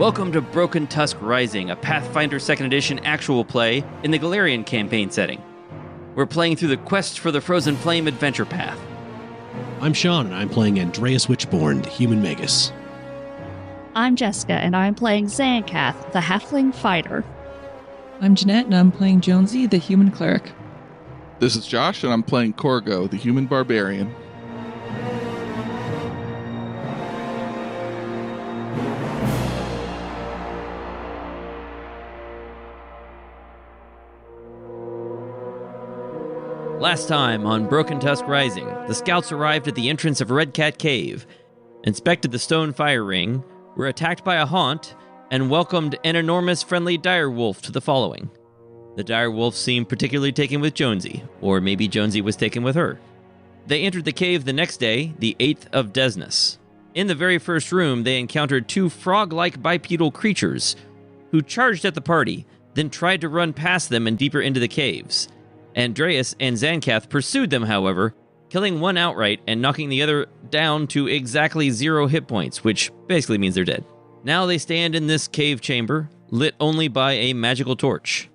Welcome to Broken Tusk Rising, a Pathfinder 2nd Edition actual play in the Galarian campaign setting. We're playing through the Quest for the Frozen Flame adventure path. I'm Shaun, and I'm playing Andreas Witchborn, the human magus. I'm Jessica, and I'm playing Xankath, the halfling fighter. I'm Janette, and I'm playing Jonesy, the human cleric. This is Josh, and I'm playing Korgo, the human barbarian. Last time on Broken Tusk Rising, the scouts arrived at the entrance of Red Cat Cave, inspected the stone fire ring, were attacked by a haunt, and welcomed an enormous friendly direwolf to the following. The direwolf seemed particularly taken with Jonesy, or maybe Jonesy was taken with her. They entered the cave the next day, the 8th of Desnus. In the very first room, they encountered two frog-like bipedal creatures who charged at the party, then tried to run past them and deeper into the caves. Andreas and Xankath pursued them, however, killing one outright and knocking the other down to exactly 0 hit points, which basically means they're dead. Now they stand in this cave chamber, lit only by a magical torch,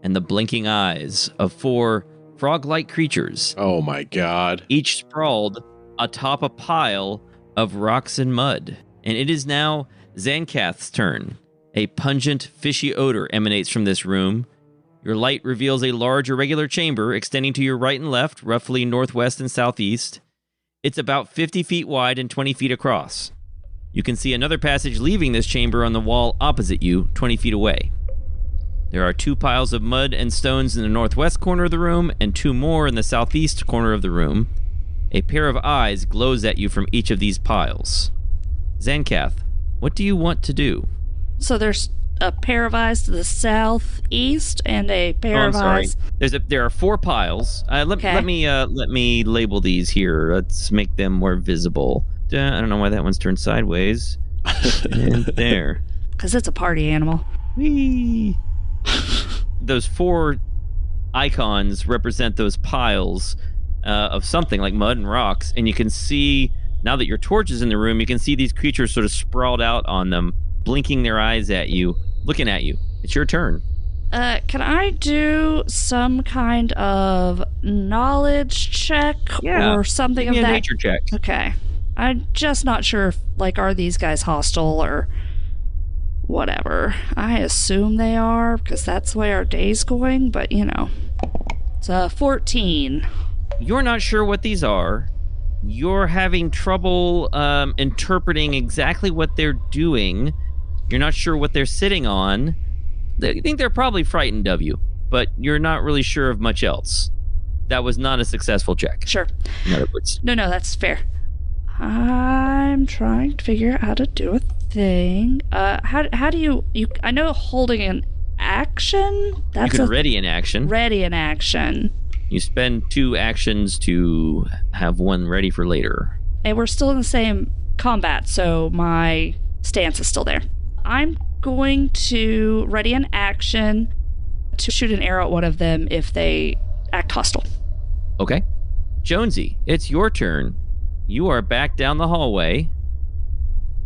and the blinking eyes of 4 frog-like creatures. Oh my god. Each sprawled atop a pile of rocks and mud. And it is now Xankath's turn. A pungent, fishy odor emanates from this room. Your light reveals a large irregular chamber extending to your right and left, roughly northwest and southeast. It's about 50 feet wide and 20 feet across. You can see another passage leaving this chamber on the wall opposite you, 20 feet away. There are 2 piles of mud and stones in the northwest corner of the room and 2 more in the southeast corner of the room. A pair of eyes glows at you from each of these piles. Xankath, what do you want to do? So there's a pair of eyes to the southeast and a pair of eyes. There are 4 piles. Let me label these here. Let's make them more visible. I don't know why that one's turned sideways. And there. Because it's a party animal. Whee! Those 4 icons represent those piles of something like mud and rocks, and you can see, now that your torch is in the room, you can see these creatures sort of sprawled out on them, blinking their eyes at you, looking at you. It's your turn. Can I do some kind of knowledge check or something of that? Give me a nature check. Okay. I'm just not sure if, are these guys hostile or whatever. I assume they are, because that's the way our day's going, but, It's a 14. You're not sure what these are. You're having trouble interpreting exactly what they're doing. You're not sure what they're sitting on. You think they're probably frightened of you, but you're not really sure of much else. That was not a successful check. Sure. In other words. No, that's fair. I'm trying to figure out how to do a thing. How do you I know holding an action? You can ready an action. Ready an action. You spend 2 actions to have one ready for later. And we're still in the same combat, so my stance is still there. I'm going to ready an action to shoot an arrow at one of them if they act hostile. Okay. Jonesy, it's your turn. You are back down the hallway.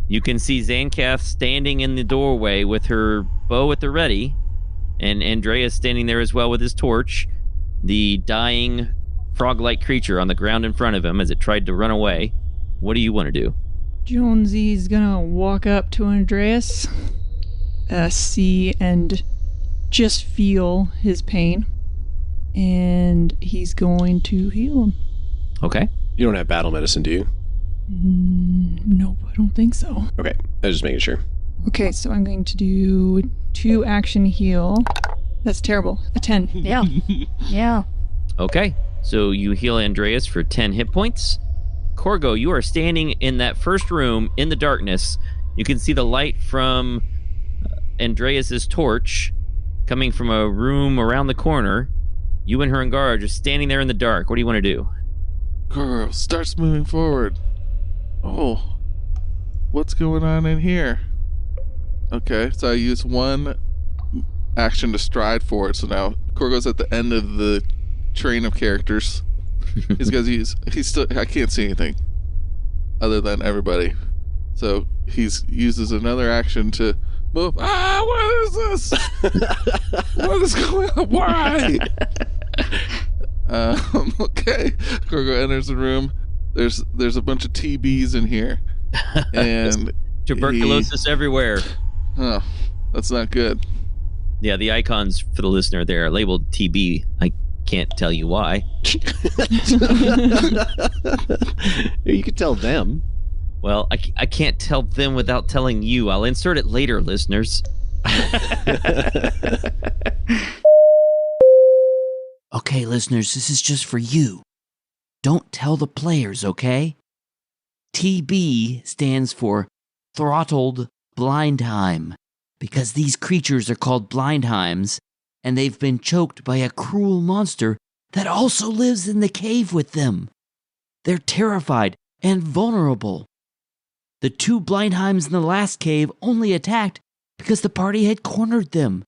You can see Xankath standing in the doorway with her bow at the ready, and Andreas standing there as well with his torch. The dying frog-like creature on the ground in front of him as it tried to run away. What do you want to do? Jonesy's gonna walk up to Andreas, see and just feel his pain, and he's going to heal him. Okay. You don't have battle medicine, do you? Nope, I don't think so. Okay, I was just making sure. Okay, so I'm going to do 2 action heal. That's terrible. A 10. Yeah. Yeah. Okay, so you heal Andreas for 10 hit points. Korgo, you are standing in that first room in the darkness. You can see the light from Andreas's torch coming from a room around the corner. You and Heringar are just standing there in the dark. What do you want to do? Korgo starts moving forward. Oh, what's going on in here? Okay, so I use 1 action to stride forward. So now Korgo's at the end of the train of characters. He's still, I can't see anything other than everybody. So he uses another action to move. What is this? What is going on? Why? Okay. Korgo enters the room. There's a bunch of TBs in here. And tuberculosis everywhere. Oh, that's not good. Yeah, the icons for the listener there are labeled TB. I can't tell you why. You could tell them. Well, I can't tell them without telling you. I'll insert it later, listeners. Okay, listeners, this is just for you. Don't tell the players, okay? TB stands for Throttled Blindheim, because these creatures are called Blindheims, and they've been choked by a cruel monster that also lives in the cave with them. They're terrified and vulnerable. The 2 Blindheims in the last cave only attacked because the party had cornered them,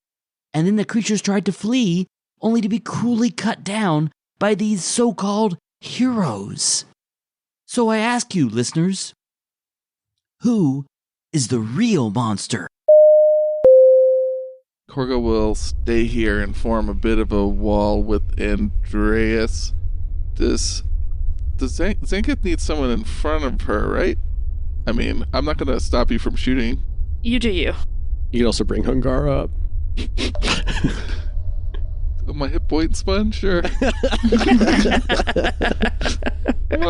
and then the creatures tried to flee, only to be cruelly cut down by these so-called heroes. So I ask you, listeners, who is the real monster? Korgo will stay here and form a bit of a wall with Andreas. Does Xankath need someone in front of her, right? I mean, I'm not going to stop you from shooting. You do you. You can also bring Hungara up. My hit point sponge? Sure. Well,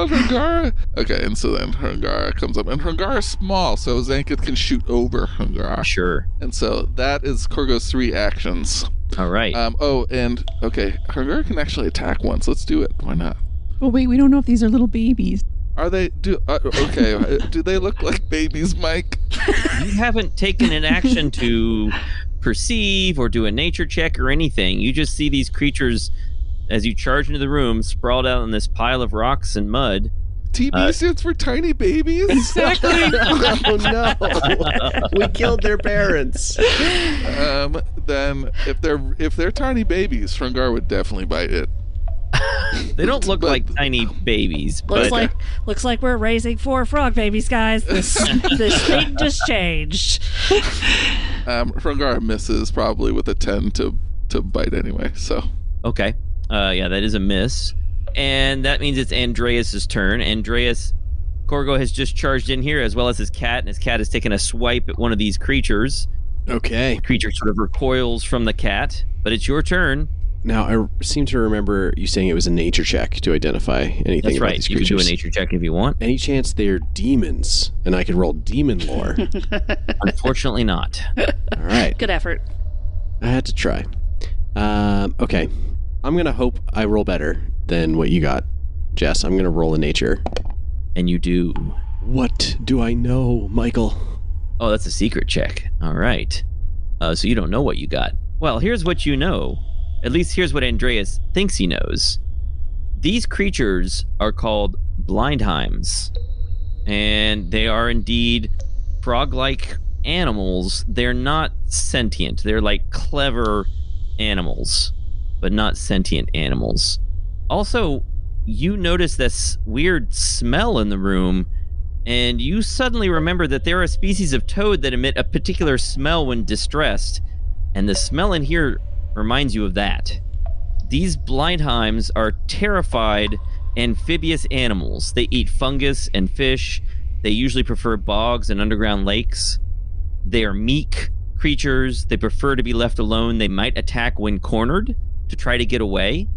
Hungara. Okay, and so then Hungara comes up. And Hungara's small, so Xankath can shoot over Hungara. Sure. And so that is Korgo's 3 actions. All right. Okay, Hungara can actually attack once. Let's do it. Why not? Oh, wait, we don't know if these are little babies. Are they? Okay. Do they look like babies, Mike? You haven't taken an action to perceive or do a nature check or anything. You just see these creatures as you charge into the room, sprawled out in this pile of rocks and mud. TB stands for tiny babies. Exactly. Oh no! We killed their parents. Then if they're tiny babies, Hungara would definitely bite it. They don't look like tiny babies. Looks like we're raising 4 frog babies, guys. This thing just changed. Hungara misses probably with a 10 to bite anyway. So okay, yeah, that is a miss, and that means it's Andreas's turn. Andreas, Korgo has just charged in here as well as his cat, and his cat has taken a swipe at one of these creatures. Okay. The creature sort of recoils from the cat, but it's your turn. Now, I seem to remember you saying it was a nature check to identify anything That's about right. these You creatures. can do a nature check if you want. Any chance they're demons, and I could roll demon lore? Unfortunately not. All right. Good effort. I had to try. Okay. I'm going to hope I roll better than what you got, Jess. I'm going to roll a nature. And you do. What do I know, Michael? Oh, that's a secret check. All right. So you don't know what you got. Well, here's what you know. At least here's what Andreas thinks he knows. These creatures are called Blindheims, and they are indeed frog-like animals. They're not sentient. They're like clever animals, but not sentient animals. Also, you notice this weird smell in the room, and you suddenly remember that there are species of toad that emit a particular smell when distressed, and the smell in here reminds you of that. These Blindheims are terrified amphibious animals. They eat fungus and fish. They usually prefer bogs and underground lakes. They are meek creatures. They prefer to be left alone. They might attack when cornered to try to get away,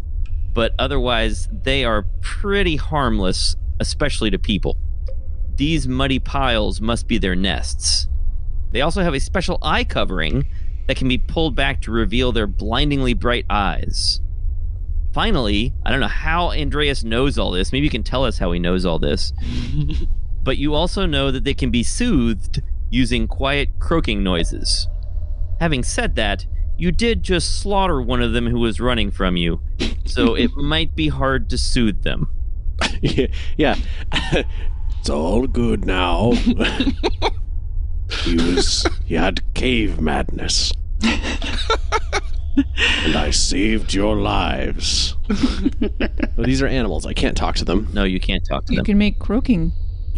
but otherwise they are pretty harmless, especially to people. These muddy piles must be their nests. They also have a special eye covering that can be pulled back to reveal their blindingly bright eyes. Finally, I don't know how Andreas knows all this. Maybe you can tell us how he knows all this. But you also know that they can be soothed using quiet croaking noises. Having said that, you did just slaughter one of them who was running from you, so it might be hard to soothe them. Yeah. It's all good now. He had cave madness. And I saved your lives. Well, these are animals. I can't talk to them. No, you can't talk to You them. can make croaking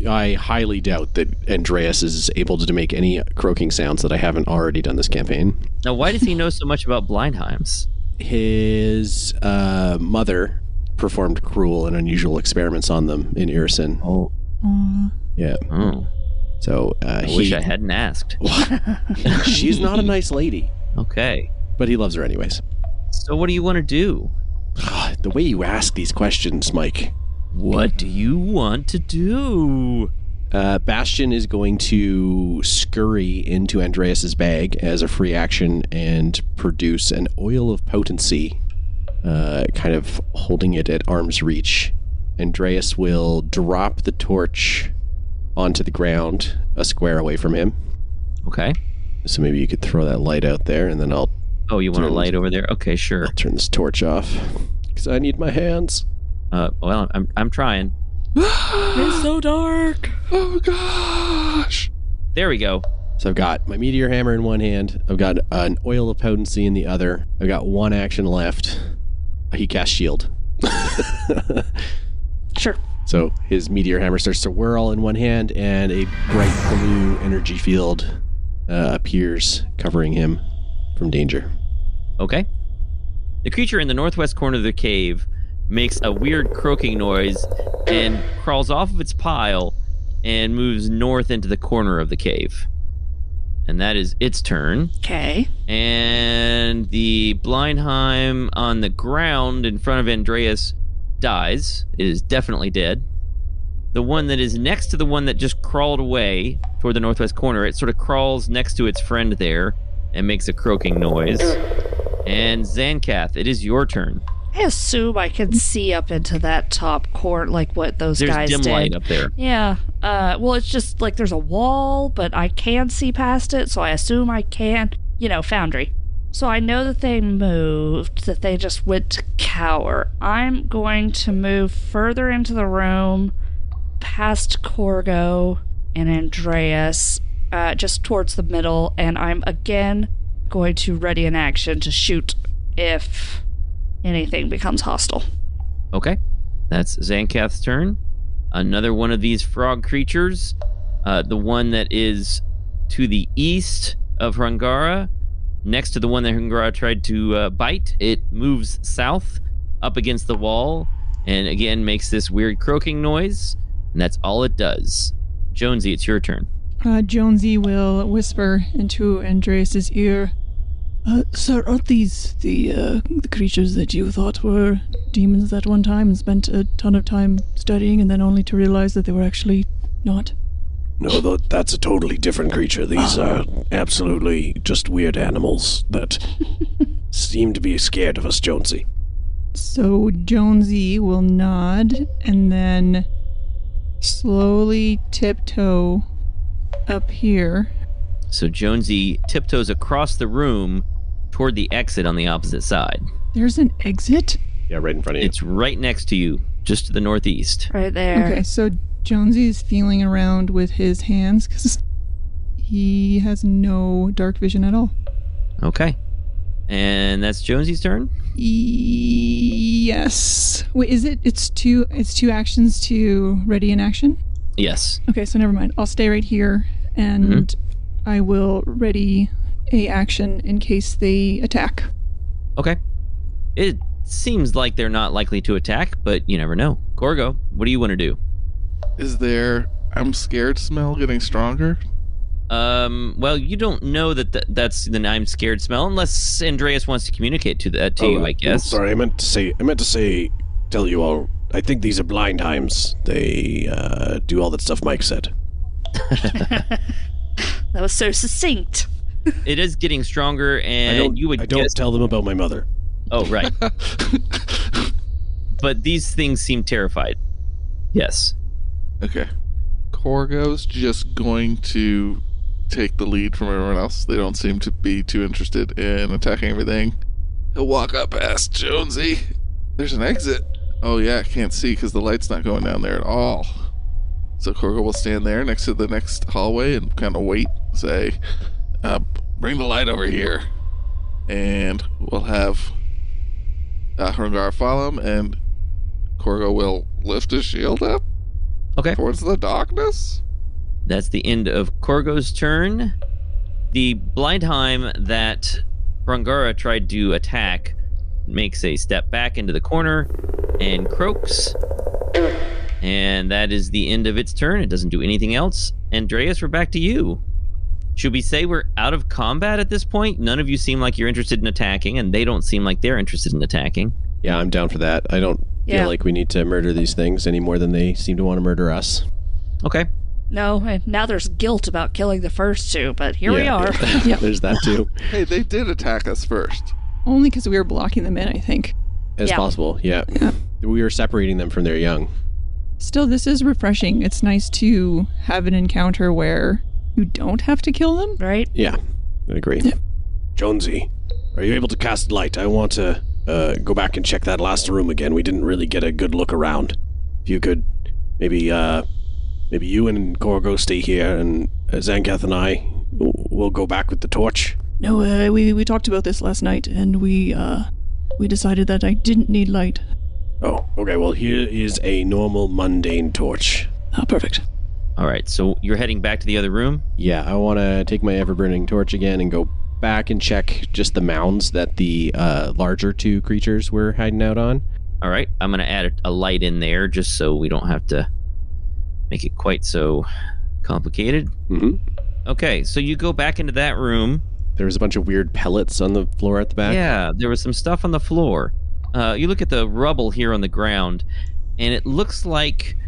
I highly doubt that Andreas is able to make any croaking sounds that I haven't already done this campaign. Now, why does he know so much about Blindheims? His mother performed cruel and unusual experiments on them in Emerson. Oh. Yeah. Oh. So I wish I hadn't asked. She's not a nice lady. Okay. But he loves her anyways. So what do you want to do? The way you ask these questions, Mike. What do you want to do? Bastion is going to scurry into Andreas's bag as a free action and produce an oil of potency, kind of holding it at arm's reach. Andreas will drop the torch onto the ground a square away from him. Okay. So maybe you could throw that light out there, and then I'll... Oh, you want a light over there? Okay, sure. I'll turn this torch off, because I need my hands. Well, I'm trying. It's so dark. Oh, gosh. There we go. So I've got my meteor hammer in one hand. I've got an oil of potency in the other. I've got one action left. He casts shield. Sure. So his meteor hammer starts to whirl in one hand, and a bright blue energy field appears, covering him from danger. Okay. The creature in the northwest corner of the cave makes a weird croaking noise and crawls off of its pile and moves north into the corner of the cave. And that is its turn. Okay. And the Blindheim on the ground in front of Andreas dies. It is definitely dead. The one that is next to the one that just crawled away toward the northwest corner, it sort of crawls next to its friend there and makes a croaking noise. And Xankath, it is your turn. I assume I can see up into that top court, like what those guys did. There's dim light up there. Yeah. Well, it's just like there's a wall, but I can see past it, so I assume I can. Foundry. So I know that they moved, that they just went to cower. I'm going to move further into the room, past Korgo and Andreas, just towards the middle, and I'm again going to ready an action to shoot if anything becomes hostile. Okay. That's Xankath's turn. Another one of these frog creatures, the one that is to the east of Hrungara, next to the one that Hrungara tried to bite, it moves south up against the wall and again makes this weird croaking noise, and that's all it does. Jonesy, it's your turn. Jonesy will whisper into Andreas's ear, Sir, aren't these the creatures that you thought were demons at one time and spent a ton of time studying and then only to realize that they were actually not? No, that's a totally different creature. These are absolutely just weird animals that seem to be scared of us, Jonesy. So Jonesy will nod and then slowly tiptoe up here. So Jonesy tiptoes across the room toward the exit on the opposite side. There's an exit? Yeah, right in front of you. It's right next to you, just to the northeast. Right there. Okay, so Jonesy is feeling around with his hands because he has no dark vision at all. Okay. And that's Jonesy's turn? Yes. Wait, is it? It's two actions to ready an action? Yes. Okay, so never mind. I'll stay right here and I will ready a action in case they attack. Okay. It seems like they're not likely to attack, but you never know. Korgo, what do you want to do? Is there I'm scared smell getting stronger? Well, you don't know that's the I'm scared smell unless Andreas wants to communicate to you, I guess. Sorry, I meant to say, tell you all, I think these are Blindheims. They do all that stuff Mike said. That was so succinct. It is getting stronger, and I don't tell them about my mother. Oh, right. But these things seem terrified. Yes. Okay. Korgo's just going to take the lead from everyone else. They don't seem to be too interested in attacking everything. He'll walk up past Jonesy. There's an exit. Oh yeah, I can't see because the light's not going down there at all. So Korgo will stand there next to the next hallway and kind of wait, say, bring the light over here. And we'll have Hrungara follow him, and Korgo will lift his shield up. Okay. Towards the darkness? That's the end of Korgo's turn. The Blindheim that Brungara tried to attack makes a step back into the corner and croaks. And that is the end of its turn. It doesn't do anything else. Andreas, we're back to you. Should we say we're out of combat at this point? None of you seem like you're interested in attacking, and they don't seem like they're interested in attacking. Yeah, I'm down for that. I don't feel like we need to murder these things any more than they seem to want to murder us. Okay. No, and now there's guilt about killing the first two, but here we are. Yeah, there's that too. Hey, they did attack us first. Only because we were blocking them in, I think. As possible, yeah. We were separating them from their young. Still, this is refreshing. It's nice to have an encounter where you don't have to kill them. Right? Yeah, I agree. Yeah. Jonesy, are you able to cast light? I want to go back and check that last room again. We didn't really get a good look around. If you could, maybe you and Korgo stay here, and Xankath and I will go back with the torch. No, we talked about this last night, and we decided that I didn't need light. Oh, okay. Well, here is a normal, mundane torch. Ah, perfect. All right, so you're heading back to the other room? Yeah, I want to take my ever-burning torch again and go back and check just the mounds that the larger two creatures were hiding out on. All right, I'm going to add a light in there just so we don't have to make it quite so complicated. Mm-hmm. Okay, so you go back into that room. There was a bunch of weird pellets on the floor at the back. Yeah, there was some stuff on the floor. You look at the rubble here on the ground, and it looks like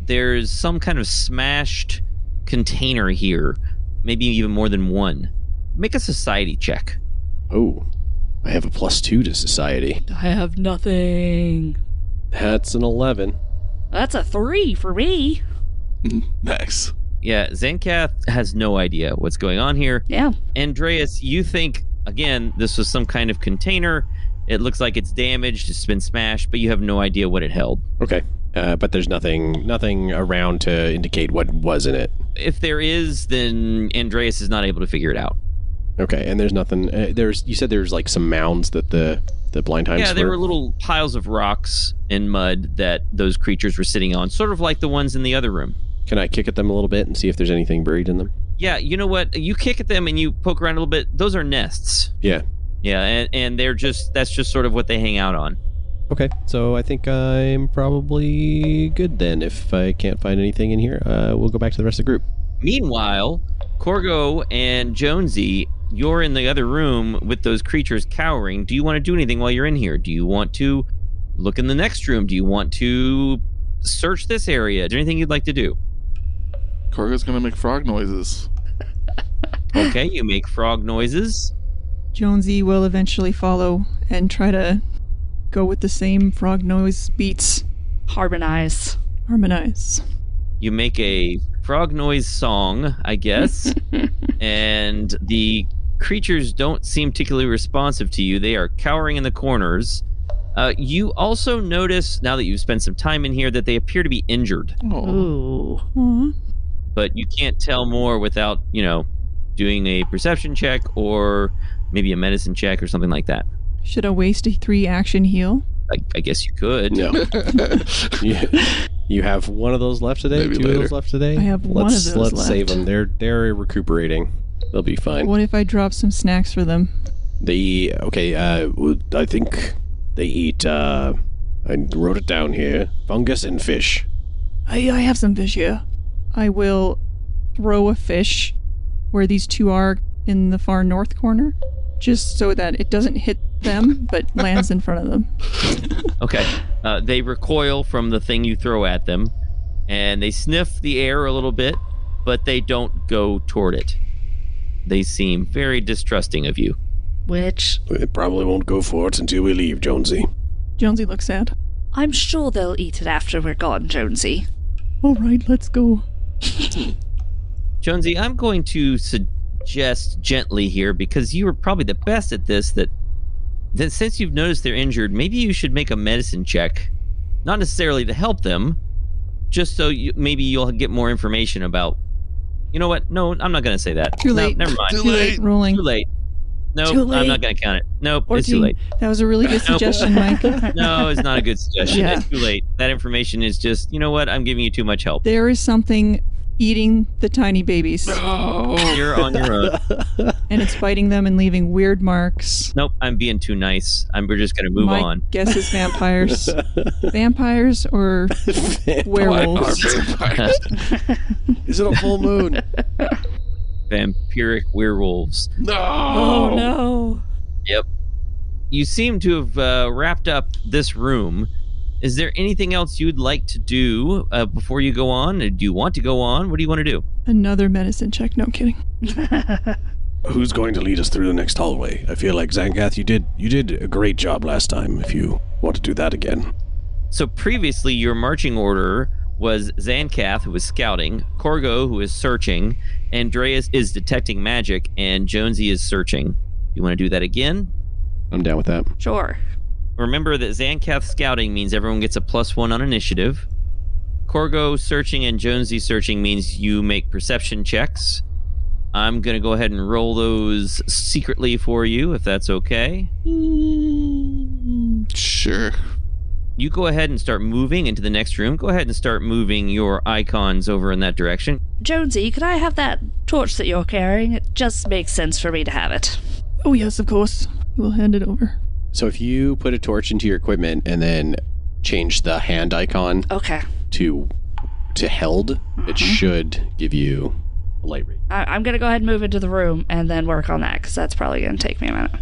there's some kind of smashed container here. Maybe even more than one. Make a society check. Oh, I have a +2 to society. I have nothing. That's an 11. That's a 3 for me. Nice. Yeah, Xankath has no idea what's going on here. Yeah. Andreas, you think, again, this was some kind of container. It looks like it's damaged, it's been smashed, but you have no idea what it held. Okay. But there's nothing around to indicate what was in it. If there is, then Andreas is not able to figure it out. Okay, and there's nothing. You said there's like some mounds that the Blindheims Yeah, there were little piles of rocks and mud that those creatures were sitting on, sort of like the ones in the other room. Can I kick at them a little bit and see if there's anything buried in them? Yeah, you know what? You kick at them and you poke around a little bit. Those are nests. Yeah. Yeah, and that's just sort of what they hang out on. Okay, so I think I'm probably good then. If I can't find anything in here, we'll go back to the rest of the group. Meanwhile, Korgo and Jonesy, you're in the other room with those creatures cowering. Do you want to do anything while you're in here? Do you want to look in the next room? Do you want to search this area? Is there anything you'd like to do? Korgo's gonna make frog noises. Okay, you make frog noises. Jonesy will eventually follow and try to go with the same frog noise beats. Harmonize. You make a frog noise song, I guess, and the creatures don't seem particularly responsive to you. They are cowering in the corners. You also notice, now that you've spent some time in here, that they appear to be injured. Oh. Ooh. Aww. But you can't tell more without, doing a perception check or maybe a medicine check or something like that. Should I waste a 3 action heal? I guess you could. No. You have one of those left today? Maybe 2 later. of those left today? I have one of those Let's left. save them. They're recuperating. They'll be fine. What if I drop some snacks for them? I think they eat, I wrote it down here, fungus and fish. I have some fish here. I will throw a fish where these two are in the far north corner, just so that it doesn't hit them, but lands in front of them. Okay. They recoil from the thing you throw at them, and they sniff the air a little bit, but they don't go toward it. They seem very distrusting of you. Which, They probably won't go for it until we leave, Jonesy. Jonesy looks sad. I'm sure they'll eat it after we're gone, Jonesy. All right, let's go. Jonesy, I'm going to suggest gently here, because you were probably the best at this, that since you've noticed they're injured, maybe you should make a medicine check. Not necessarily to help them, just so maybe you'll get more information about... You know what? No, I'm not going to say that. Too late. No, never mind. Too Too late. late. Rolling. Too late. Nope, Too late. I'm not going to count it. Nope, 14. it's too late. That was a really good suggestion, Mike. No, it's not a good suggestion. Yeah. It's too late. That information is just, you know what? I'm giving you too much help. There is something eating the tiny babies, You're on your own. and it's biting them and leaving weird marks. Nope, I'm being too nice. We're just going to move My on. guess is vampires. Vampires or werewolves? Vampires. Is it a full moon? Vampiric werewolves. No. Oh no. Yep. You seem to have wrapped up this room. Is there anything else you'd like to do before you go on? Do you want to go on? What do you want to do? Another medicine check. No, I'm kidding. Who's going to lead us through the next hallway? I feel like Xankath, you did a great job last time. If you want to do that again. So previously, your marching order was Xankath, who was scouting, Korgo, who is searching, Andreas is detecting magic, and Jonesy is searching. You want to do that again? I'm down with that. Sure. Remember that Xankath scouting means everyone gets a +1 on initiative. Korgo searching and Jonesy searching means you make perception checks. I'm going to go ahead and roll those secretly for you, if that's okay. Sure. You go ahead and start moving into the next room. Go ahead and start moving your icons over in that direction. Jonesy, could I have that torch that you're carrying? It just makes sense for me to have it. Oh, yes, of course. We'll hand it over. So if you put a torch into your equipment and then change the hand icon Okay. to held, it should give you a light read. I'm going to go ahead and move into the room and then work on that, because that's probably going to take me a minute.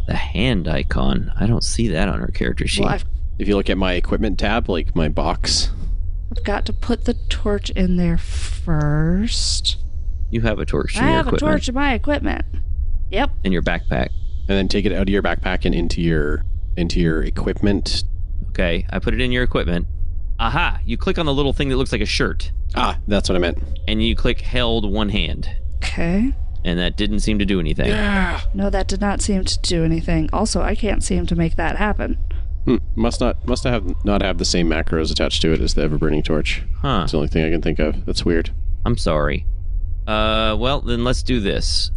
The hand icon. I don't see that on her character sheet. Well, If you look at my equipment tab, like my box, I've got to put the torch in there first. You have a torch in I your have a equipment. torch in my equipment. Yep. In your backpack. and then take it out of your backpack and into your equipment. Okay, I put it in your equipment. Aha! You click on the little thing that looks like a shirt. Ah, that's what I meant. And you click held one hand. Okay. And that didn't seem to do anything. Yeah. No, that did not seem to do anything. Also, I can't seem to make that happen. Must not have the same macros attached to it as the ever-burning torch. Huh. That's the only thing I can think of. That's weird. I'm sorry. Well, then let's do this.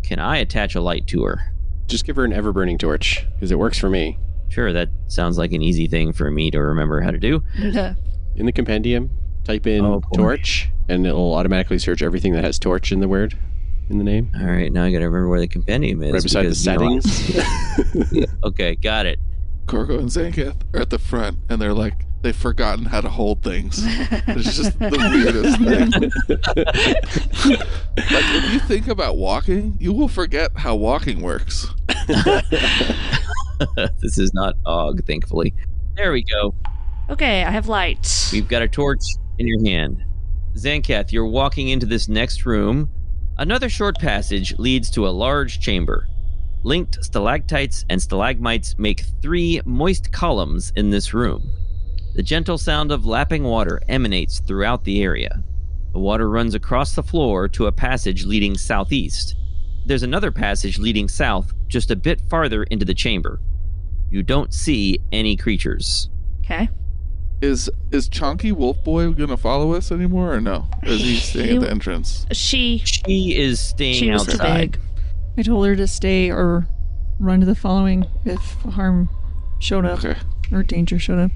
Can I attach a light to her? Just give her an ever-burning torch, because it works for me. Sure, that sounds like an easy thing for me to remember how to do. In the compendium, type in Oh, boy. torch, and it'll automatically search everything that has torch in the word, in the name. All right, now I gotta remember where the compendium is. Right beside the because, you know, settings. Yeah, okay, got it. Korgo and Xankath are at the front, and they're like, they've forgotten how to hold things. It's just the weirdest thing. Like, if you think about walking, you will forget how walking works. This is not Og, thankfully. There we go. Okay, I have light. We've got a torch in your hand. Xankath, you're walking into this next room. Another short passage leads to a large chamber. Linked stalactites and stalagmites make 3 moist columns in this room. The gentle sound of lapping water emanates throughout the area. The water runs across the floor to a passage leading southeast. There's another passage leading south just a bit farther into the chamber. You don't see any creatures. Okay. Is Chonky Wolf Boy gonna follow us anymore, or no? Is he staying at the entrance? She is staying She was too outside. big. I told her to stay or run to the following if harm showed up Okay. or danger showed up.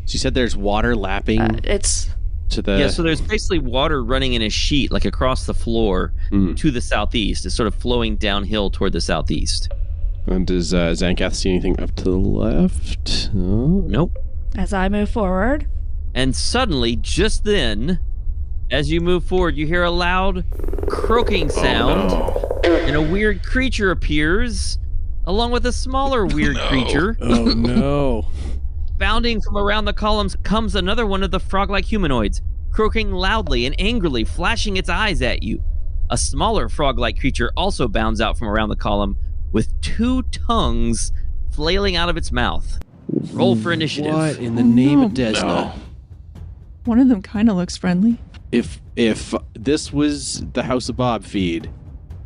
She said there's water lapping It's to the... Yeah, so there's basically water running in a sheet, like across the floor to the southeast. It's sort of flowing downhill toward the southeast. And does Xankath see anything up to the left? Oh. Nope. as I move forward. And suddenly, just then, as you move forward, you hear a loud croaking sound, and a weird creature appears, along with a smaller weird creature. Oh no. Bounding from around the columns comes another one of the frog-like humanoids, croaking loudly and angrily, flashing its eyes at you. A smaller frog-like creature also bounds out from around the column, with 2 tongues flailing out of its mouth. Roll for initiative. What in the name no. of Desna? No. One of them kind of looks friendly. If this was the House of Bob feed,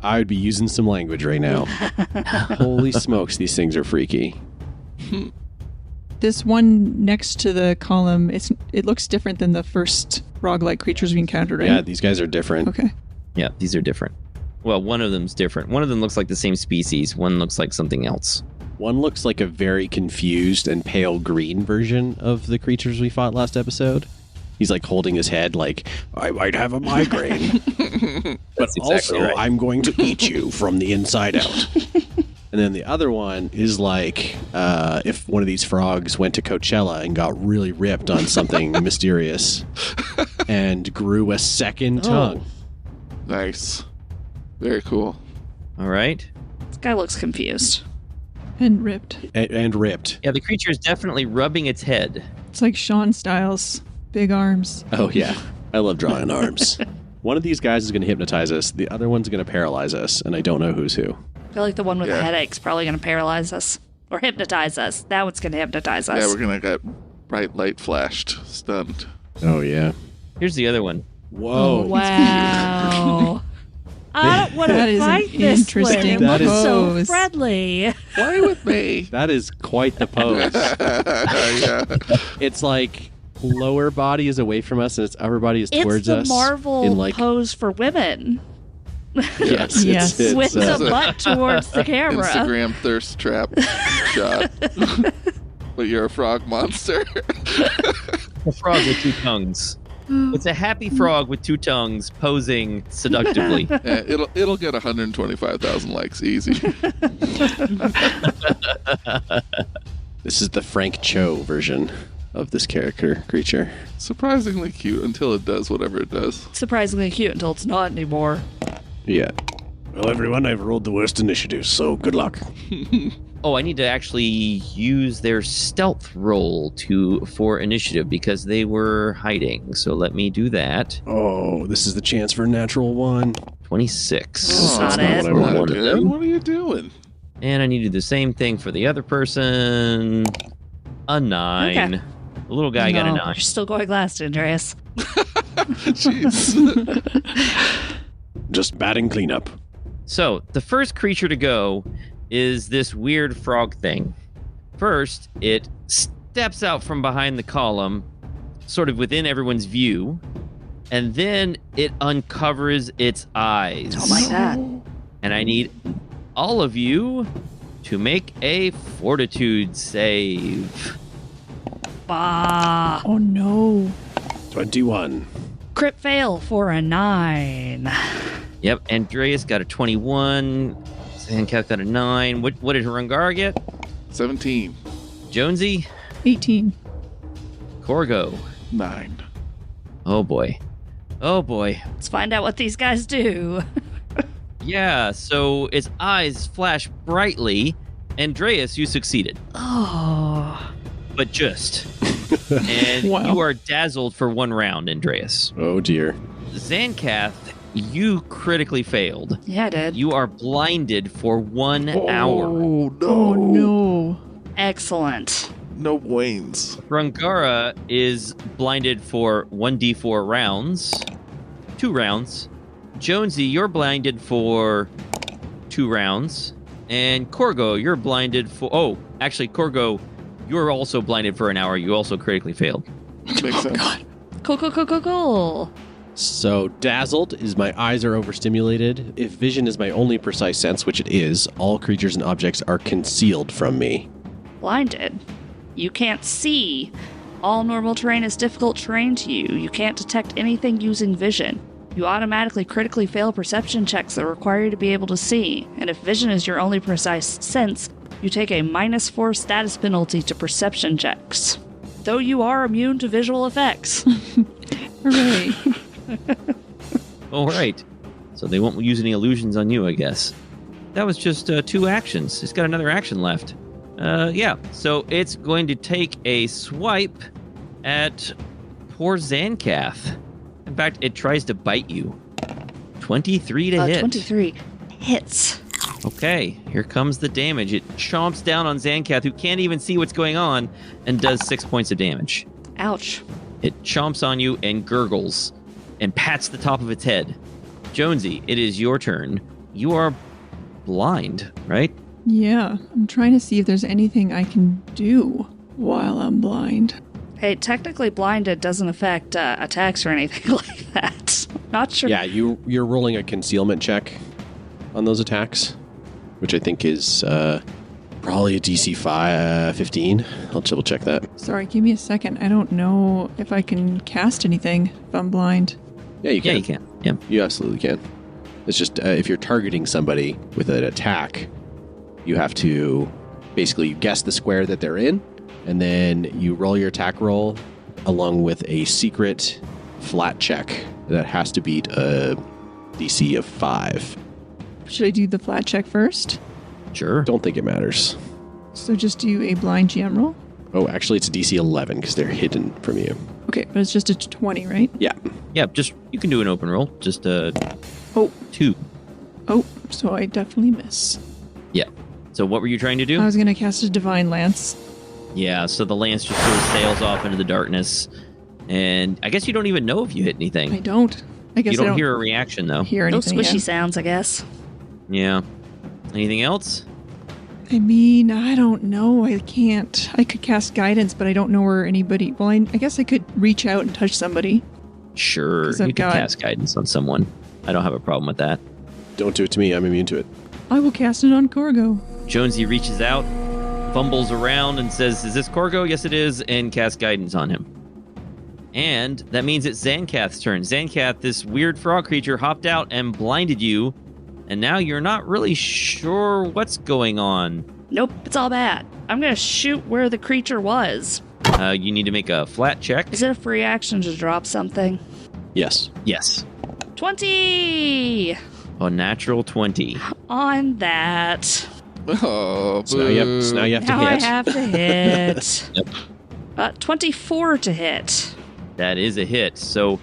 I would be using some language right now. Holy smokes, these things are freaky. This one next to the column, it looks different than the first frog-like creatures we encountered, right? Yeah, these guys are different. Okay. Yeah, these are different. Well, one of them's different. One of them looks like the same species. One looks like something else. One looks like a very confused and pale green version of the creatures we fought last episode. He's like holding his head like, I might have a migraine. But exactly also, right. I'm going to eat you from the inside out. And then the other one is like if one of these frogs went to Coachella and got really ripped on something mysterious and grew a second tongue. Nice. Very cool. All right. This guy looks confused. And ripped. And ripped. Yeah, the creature is definitely rubbing its head. It's like Shaun Styles. Big arms. Oh, yeah. I love drawing arms. One of these guys is going to hypnotize us. The other one's going to paralyze us, and I don't know who's who. I feel like the one with the headache's probably going to paralyze us. Or hypnotize us. That one's going to hypnotize us. Yeah, we're going to get bright light flashed, stunned. Oh, yeah. Here's the other one. Whoa. Wow. I don't want That to is an fight this interesting one. It That looks is- so pose. friendly. Play with me. That is quite the pose. Yeah. It's like lower body is away from us and its upper body is It's towards the us. Marvel in like, pose for women. yes, Yes. it's, With the butt towards the camera. Instagram thirst trap shot. But you're a frog monster. A frog with two tongues. It's a happy frog with two tongues posing seductively. Yeah, it'll get 125,000 likes easy. This is the Frank Cho version of this creature. Surprisingly cute until it does whatever it does. Surprisingly cute until it's not anymore. Yeah. Well, everyone, I've rolled the worst initiative, so good luck. Oh, I need to actually use their stealth roll for initiative because they were hiding. So let me do that. Oh, this is the chance for a natural one. 26. Oh, That's not not it. what I Not wanted. good. What are you doing? And I need to do the same thing for the other person. A 9. Okay. The little guy got a No, 9. You're still going last, Andreas. Jeez. Just batting cleanup. So, the first creature to go is this weird frog thing. First, it steps out from behind the column, sort of within everyone's view, and then it uncovers its eyes. Don't like that. And I need all of you to make a fortitude save. Bah. Oh no. 21. Crit fail for a 9. Yep, Andreas got a 21. Xankath got a 9. What did Harungara get? 17. Jonesy? 18. Korgo? 9. Oh boy. Oh boy. Let's find out what these guys do. Yeah, so its eyes flash brightly. Andreas, you succeeded. Oh. But just. And Wow. you are dazzled for one round, Andreas. Oh, dear. Xankath, you critically failed. Yeah, I did. You are blinded for 1 hour. Oh, no. Oh no. Excellent. No Waynes. Harungara is blinded for 1d4 rounds. 2 rounds. Jonesy, you're blinded for 2 rounds. And Korgo, you're blinded for... Oh, actually, Korgo, you're also blinded for an hour. You also critically failed. Makes sense. Cool. So, dazzled is my eyes are overstimulated. If vision is my only precise sense, which it is, all creatures and objects are concealed from me. Blinded. You can't see. All normal terrain is difficult terrain to you. You can't detect anything using vision. You automatically critically fail perception checks that require you to be able to see. And if vision is your only precise sense, you take a -4 status penalty to perception checks. Though you are immune to visual effects. Hooray. All right. So they won't use any illusions on you, I guess. That was just 2 actions. It's got another action left. Yeah. So it's going to take a swipe at poor Xankath. In fact, it tries to bite you. 23 to hit. 23 hits. Okay, here comes the damage. It chomps down on Xankath, who can't even see what's going on, and does 6 points of damage. Ouch. It chomps on you and gurgles and pats the top of its head. Jonesy, it is your turn. You are blind, right? Yeah, I'm trying to see if there's anything I can do while I'm blind. Hey, technically blinded doesn't affect attacks or anything like that. Not sure. Yeah, you're rolling a concealment check. on those attacks, which I think is probably a DC 15. I'll double check that. Sorry, give me a second. I don't know if I can cast anything if I'm blind. Yeah, you can. Yeah, you can. Yeah. You absolutely can. It's just if you're targeting somebody with an attack, you have to basically guess the square that they're in, and then you roll your attack roll along with a secret flat check that has to beat a DC of 5. Should I do the flat check first? Sure. Don't think it matters. So just do a blind GM roll? Oh, actually, it's a DC 11 because they're hidden from you. Okay, but it's just a 20, right? Yeah. Yeah, just you can do an open roll. Just 2. Oh, so I definitely miss. Yeah. So what were you trying to do? I was going to cast a Divine Lance. Yeah, so the lance just sort of sails off into the darkness. And I guess you don't even know if you hit anything. I don't. I guess You don't I don't hear a reaction, though. hear No anything. squishy yeah. sounds, I guess. Yeah. Anything else? I mean, I don't know. I can't. I could cast guidance, but I don't know where anybody... Well, I guess I could reach out and touch somebody. Sure. 'Cause You I've can got- cast guidance on someone. I don't have a problem with that. Don't do it to me. I'm immune to it. I will cast it on Korgo. Jonesy reaches out, fumbles around, and says, "Is this Korgo?" "Yes, it is," and casts guidance on him. And that means it's Xankath's turn. Xankath, this weird frog creature, hopped out and blinded you, and now you're not really sure what's going on. Nope, it's all bad. I'm gonna shoot where the creature was. You need to make a flat check. Is it a free action to drop something? Yes. Yes. 20! A natural 20. On that. Oh, So now you have to Now I hit. have to hit. Yep. 24 to hit. That is a hit. So,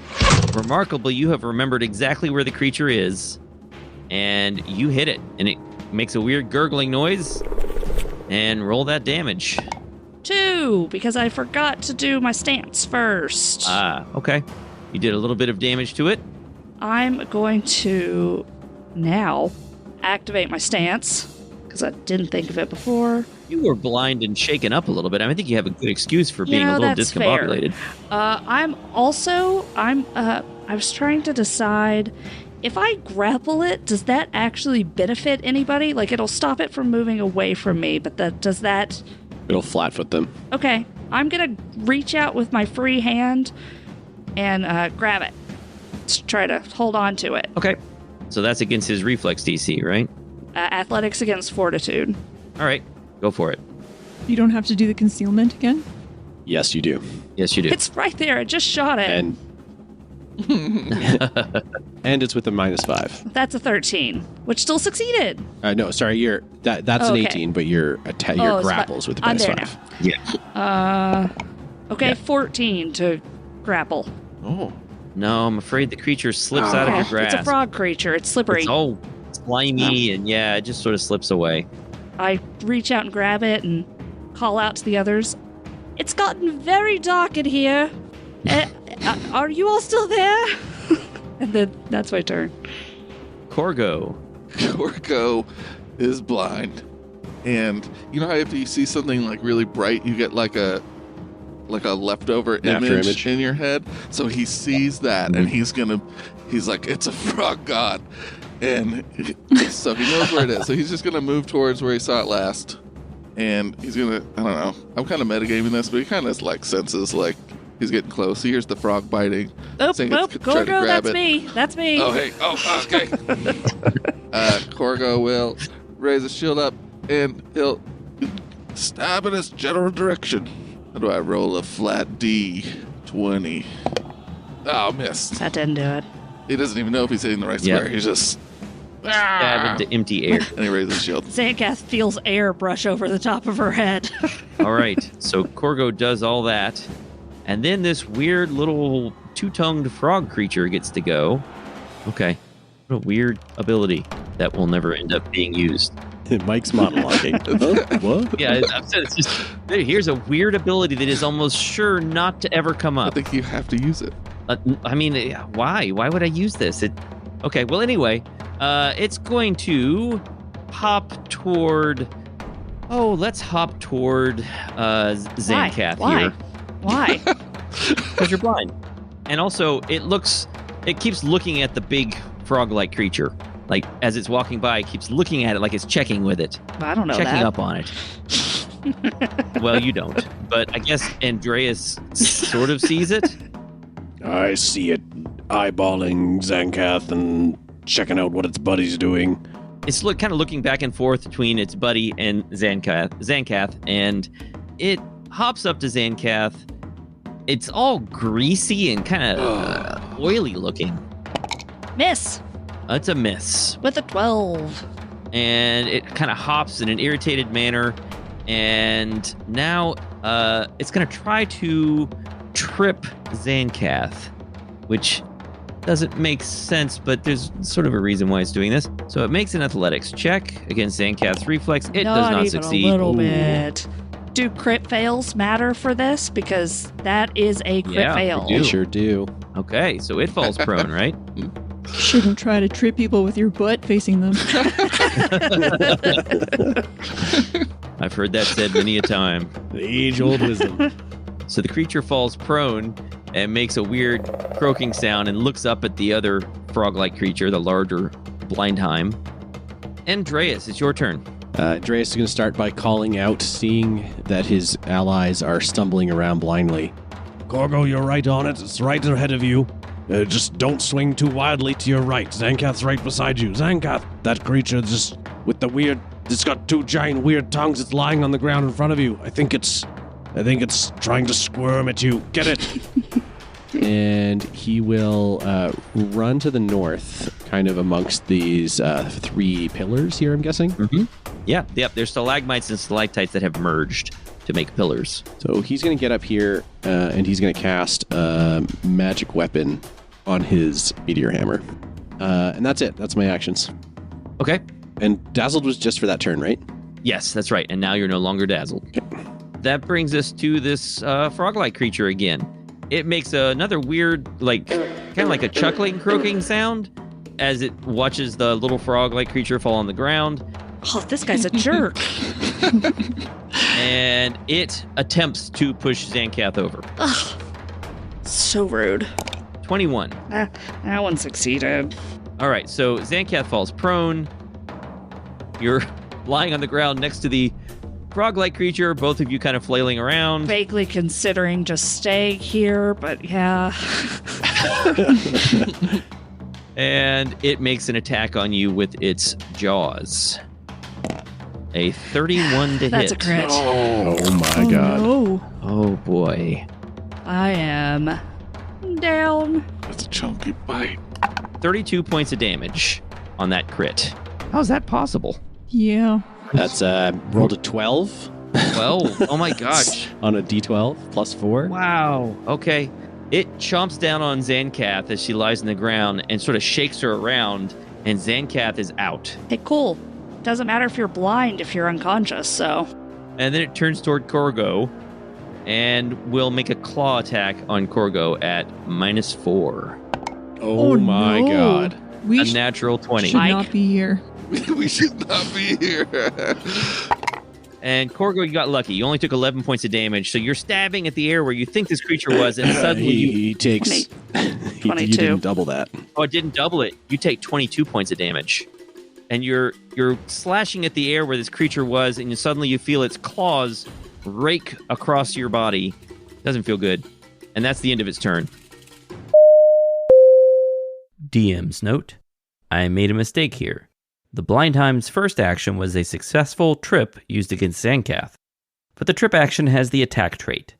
remarkably, you have remembered exactly where the creature is, and you hit it, and it makes a weird gurgling noise, and roll that damage. 2, because I forgot to do my stance first. Ah, okay. You did a little bit of damage to it. I'm going to now activate my stance, because I didn't think of it before. You were blind and shaken up a little bit. I think you have a good excuse for being a little that's fair. discombobulated. I was trying to decide if I grapple it, does that actually benefit anybody? Like, it'll stop it from moving away from me, but does that... It'll flatfoot them. Okay, I'm gonna reach out with my free hand and grab it. Let's try to hold on to it. Okay. So that's against his reflex DC, right? Athletics against fortitude. All right. Go for it. You don't have to do the concealment again? Yes, you do. Yes, you do. It's right there. I just shot it. And and it's with a -5. That's a 13, which still succeeded. No, sorry, that's an Okay. 18, but your it's grapples with a I'm there -5. Yeah. Okay, Yeah. 14 to grapple. Oh. No, I'm afraid the creature slips out of your grasp. It's a frog creature. It's slippery. It's all slimy, and yeah, it just sort of slips away. I reach out and grab it and call out to the others. It's gotten very dark in here. Are you all still there? And then that's my turn. Korgo. Korgo is blind. And you know how if you see something like really bright, you get like a leftover image in your head? So he sees that and he's like, it's a frog god. And so he knows where it is. So he's just gonna move towards where he saw it last. And he's gonna, I don't know, I'm kind of metagaming this, but he kind of like senses like he's getting close. He hears the frog biting. Oh, Saying it's trying to Korgo, grab that's it. me. That's me. Oh, hey. Oh, okay. Korgo will raise his shield up and he'll stab in his general direction. How do I roll a flat D20? Oh, missed. That didn't do it. He doesn't even know if he's hitting the right square. He's just... Stab into empty air. And he raises his shield. Xankath feels air brush over the top of her head. All right. So Korgo does all that. And then this weird little two-tongued frog creature gets to go. Okay. What a weird ability that will never end up being used. Mike's monologuing. Huh? What? Yeah, I've said it's just, here's a weird ability that is almost sure not to ever come I up. think you have to use it. I mean, why? Why would I use this? Okay, well, anyway, it's going to hop toward... Oh, let's hop toward Xankath here. Why? Because you're blind. And also, it keeps looking at the big frog-like creature. Like, as it's walking by, it keeps looking at it like it's checking with it. I don't know checking that. up on it. Well, you don't. But I guess Andreas sort of sees it. I see it eyeballing Xankath and checking out what its buddy's doing. It's kind of looking back and forth between its buddy and Xankath, and it hops up to Xankath. It's all greasy and kind of oily looking. Miss It's a miss. with a 12. And it kind of hops in an irritated manner, and now it's going to try to trip Xankath, which doesn't make sense, but there's sort of a reason why it's doing this. So it makes an athletics check against Xankath's reflex. It does not even succeed. a little bit. Do crit fails matter for this? Because that is a crit Yeah, fail. they do. Sure do. Okay, so it falls prone, right? Shouldn't try to trip people with your butt facing them. I've heard that said many a time. The age-old wisdom. So the creature falls prone and makes a weird croaking sound and looks up at the other frog-like creature, the larger Blindheim. Andreas, it's your turn. Andreas is going to start by calling out, seeing that his allies are stumbling around blindly. Korgo, you're right on it. It's right ahead of you. Just don't swing too wildly to your right. Xankath's right beside you. Xankath, that creature just with the weird... It's got two giant weird tongues. It's lying on the ground in front of you. I think it's trying to squirm at you. Get it. And he will run to the north, kind of amongst these 3 pillars here, I'm guessing. Mm-hmm. Yep. There's stalagmites and stalactites that have merged to make pillars. So he's going to get up here, and he's going to cast a magic weapon on his meteor hammer. And that's it. That's my actions. Okay. And Dazzled was just for that turn, right? Yes, that's right. And now you're no longer dazzled. That brings us to this frog-like creature again. It makes another weird, kind of like a chuckling, croaking sound as it watches the little frog-like creature fall on the ground. Oh, this guy's a jerk. And it attempts to push Xankath over. Ugh. So rude. 21. That one succeeded. All right, so Xankath falls prone. You're lying on the ground next to the frog-like creature, both of you kind of flailing around. Vaguely considering just staying here, but yeah. And it makes an attack on you with its jaws. A 31 to That's hit. a crit. Oh my god. No. Oh boy. I am down. That's a chunky bite. 32 points of damage on that crit. How's that possible? Yeah. That's rolled a 12 12. Oh my gosh. on a d12 plus 4. Wow. Okay. It chomps down on Xankath as she lies on the ground and sort of shakes her around, and Xankath is out. Hey, cool. Doesn't matter if you're blind if you're unconscious, so. And then it turns toward Korgo and will make a claw attack on Korgo at -4. Oh my no. god. We A natural 20. should not be here. We should not be here. And Korgo, you got lucky. You only took 11 points of damage, so you're stabbing at the air where you think this creature was, and suddenly he takes... 20. You 22. didn't double that. Oh, it didn't double it. You take 22 points of damage. And you're slashing at the air where this creature was, and suddenly you feel its claws rake across your body. Doesn't feel good. And that's the end of its turn. DM's note: I made a mistake here. The Blindheim's first action was a successful trip used against Xankath, but the trip action has the attack trait.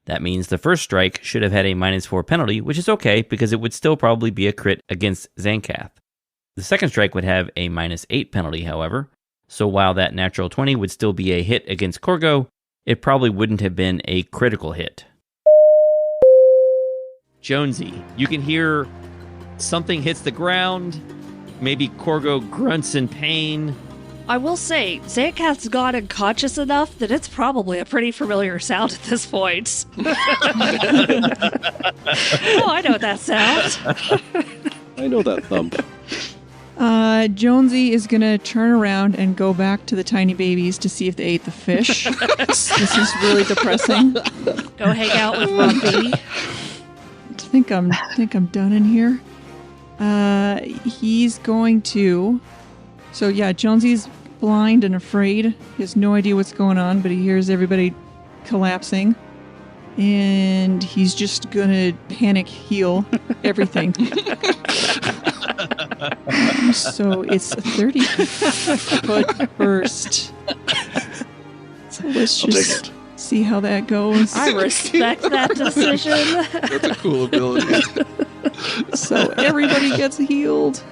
That means the first strike should have had a -4 penalty, which is okay because it would still probably be a crit against Xankath. The second strike would have a -8 penalty, however, so while that natural 20 would still be a hit against Korgo, it probably wouldn't have been a critical hit. Jonesy, you can hear something hits the ground. Maybe Korgo grunts in pain. I will say, Xankath's got unconscious enough that it's probably a pretty familiar sound at this point. Oh, I know that sound. I know that thump. Jonesy is gonna turn around and go back to the tiny babies to see if they ate the fish. This is really depressing. Go hang out with Rumpy. Think I'm done in here. He's going to... So yeah, Jonesy's blind and afraid. He has no idea what's going on, but he hears everybody collapsing. And he's just gonna panic heal everything. So it's a 30-foot burst. So let's just see how that goes. I respect that decision. That's a cool ability. So everybody gets healed.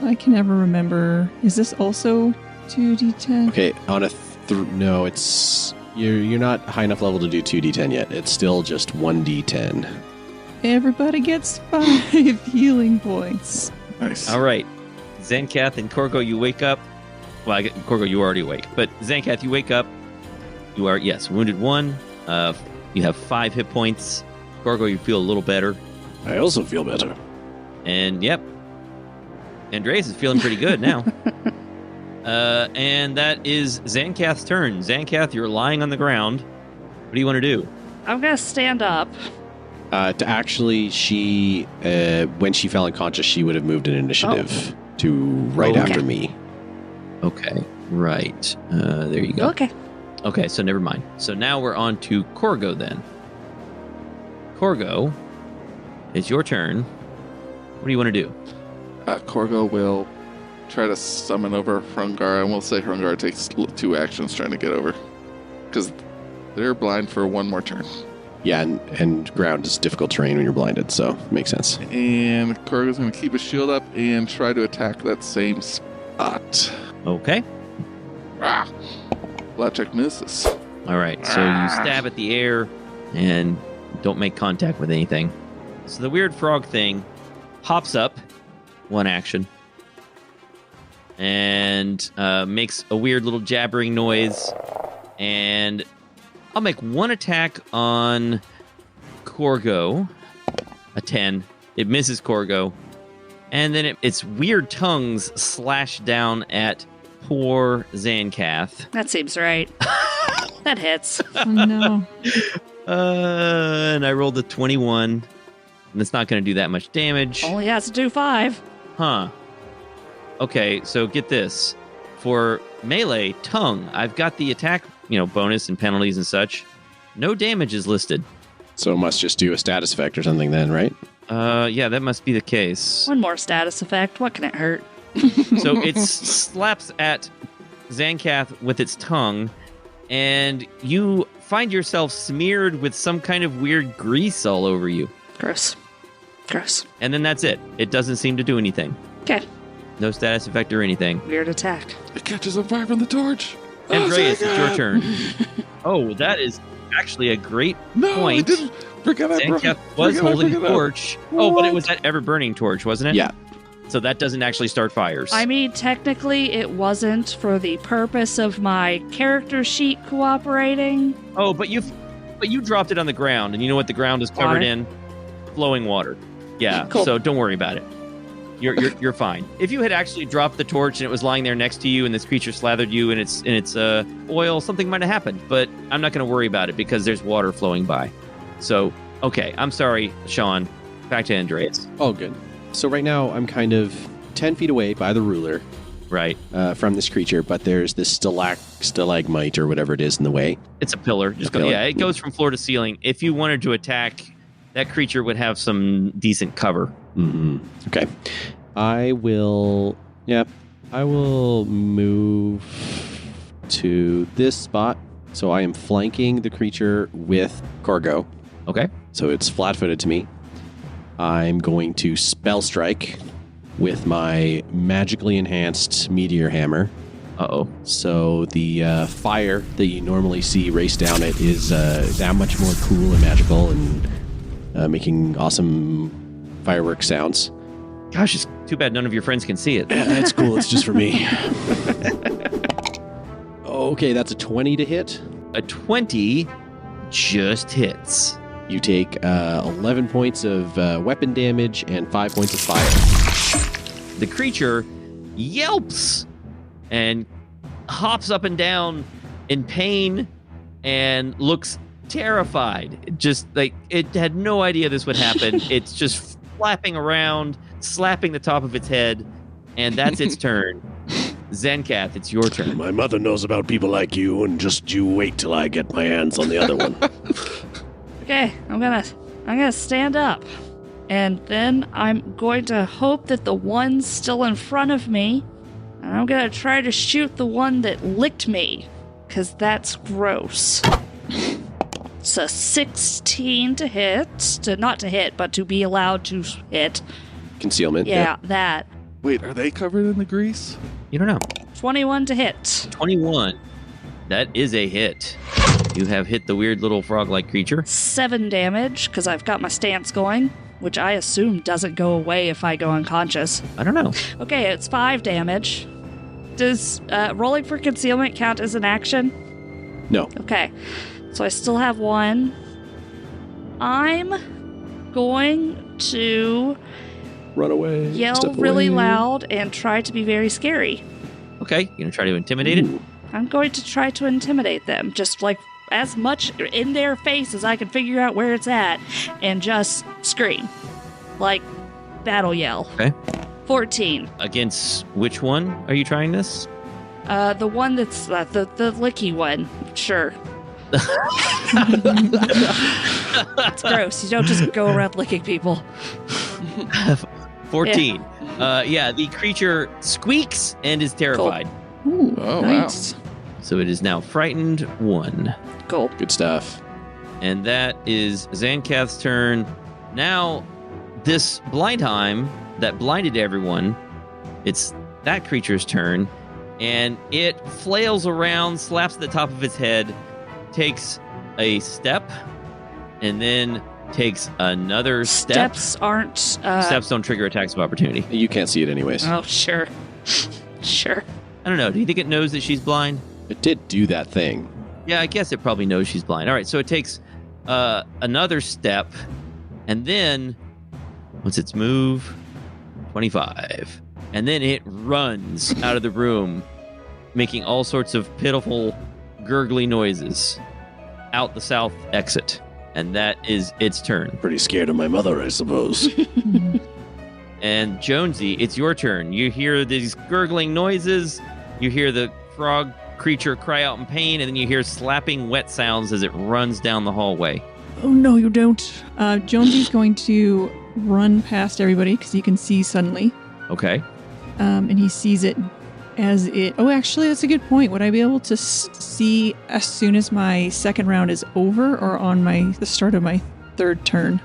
I can never remember. Is this also 2d10? Okay, on a no, it's you're not high enough level to do 2d10 yet. It's still just 1d10. Everybody gets 5 healing points. Nice. All right. Xankath and Korgo, you wake up. Well, Korgo, you were already awake. But Xankath, you wake up. You are, yes, wounded 1. You have 5 hit points. Korgo, you feel a little better. I also feel better. And, yep. Andreas is feeling pretty good now. And that is Xankath's turn. Xankath, you're lying on the ground. What do you want to do? I'm going to stand up. To actually, she when she fell unconscious, she would have moved an initiative to right after me. Okay, right. There you go. Okay, so never mind. So now we're on to Korgo then. Korgo, it's your turn. What do you want to do? Korgo will try to summon over Hrungar, and we'll say Hrungar takes 2 actions trying to get over. Because they're blind for 1 more turn. Yeah, and ground is difficult terrain when you're blinded, so makes sense. And Korgo's going to keep his shield up and try to attack that same spot. Okay. Blackjack misses. All right, so you stab at the air and don't make contact with anything. So the weird frog thing hops up, 1 action, and makes a weird little jabbering noise. And I'll make 1 attack on Korgo, a 10. It misses Korgo. And then its weird tongues slash down at poor Xankath. That seems right. That hits. Oh, no. And I rolled a 21. And it's not going to do that much damage. Only has to do 5. Huh. Okay, so get this. For melee, tongue, I've got the attack, bonus and penalties and such. No damage is listed. So it must just do a status effect or something then, right? Yeah, that must be the case. 1 more status effect. What can it hurt? So it slaps at Xankath with its tongue, and you find yourself smeared with some kind of weird grease all over you. Gross. And then that's it. It doesn't seem to do anything. Okay. No status effect or anything. Weird attack. It catches on fire from the torch. Andreas, it's your turn. Oh, that is actually a great point. I didn't. Forget I Xankath was holding a torch. Oh, but it was that ever-burning torch, wasn't it? Yeah. So that doesn't actually start fires. I mean, technically, it wasn't for the purpose of my character sheet cooperating. Oh, but you dropped it on the ground, and you know what the ground is covered in? Flowing water. Yeah. Cool. So don't worry about it. You're fine. If you had actually dropped the torch and it was lying there next to you, and this creature slathered you in its oil, something might have happened. But I'm not going to worry about it because there's water flowing by. So okay, I'm sorry, Shaun. Back to Andreas. Oh, good. So right now I'm kind of 10 feet away by the ruler, right, from this creature, but there's this stalagmite or whatever it is in the way. It's a pillar. Yeah, it goes from floor to ceiling. If you wanted to attack, that creature would have some decent cover. Mm-hmm. Okay. I will move to this spot. So I am flanking the creature with Korgo. Okay. So it's flat-footed to me. I'm going to spell strike with my magically enhanced meteor hammer. Uh-oh. So the fire that you normally see race down it is that much more cool and magical and making awesome fireworks sounds. Gosh, it's too bad none of your friends can see it. Yeah, that's cool. It's just for me. Okay, that's a 20 to hit. A 20 just hits. You take 11 points of weapon damage and 5 points of fire. The creature yelps and hops up and down in pain and looks terrified. Just like it had no idea this would happen. It's just flapping around. slapping the top of its head, and that's its turn. Xankath, it's your turn. My mother knows about people like you, and just you wait till I get my hands on the other one. Okay, I'm gonna stand up. And then I'm going to hope that the one's still in front of me. And I'm gonna try to shoot the one that licked me. 'Cause that's gross. It's a 16 to hit. Not to hit, but to be allowed to hit. Concealment. Yeah, that. Wait, are they covered in the grease? You don't know. 21 to hit. 21. That is a hit. You have hit the weird little frog-like creature. 7 damage, because I've got my stance going, which I assume doesn't go away if I go unconscious. I don't know. Okay, it's 5 damage. Does rolling for concealment count as an action? No. Okay, so I still have 1. I'm going to Run away. yell Step really away. loud and try to be very scary. Okay, you're going to try to intimidate it? I'm going to try to intimidate them, just like as much in their face as I can figure out where it's at, and just scream. Like, battle yell. Okay. 14. Against which one are you trying this? The one that's the licky one. Sure. It's gross. You don't just go around licking people. 14. Yeah, the creature squeaks and is terrified. Ooh, Oh, nice. So it is now frightened 1. Cool. Good stuff. And that is Xankath's turn. Now, this Blindheim that blinded everyone, it's that creature's turn. And it flails around, slaps at the top of its head, takes a step, and then takes another step. Steps aren't... Steps don't trigger attacks of opportunity. You can't see it anyways. Oh, sure. Sure. I don't know. Do you think it knows that she's blind? It did do that thing. Yeah, I guess it probably knows she's blind. All right, so it takes another step, and then, what's its move? 25. And then it runs out of the room, making all sorts of pitiful, gurgly noises out the south exit. And that is its turn. Pretty scared of my mother, I suppose. And Jonesy, it's your turn. You hear these gurgling noises, you hear the frog creature cry out in pain, and then you hear slapping wet sounds as it runs down the hallway. Oh, no, you don't. Jonesy's going to run past everybody because he can see suddenly. Okay. And he sees it as it... Oh, actually, that's a good point. Would I be able to see as soon as my second round is over or on the start of my third turn?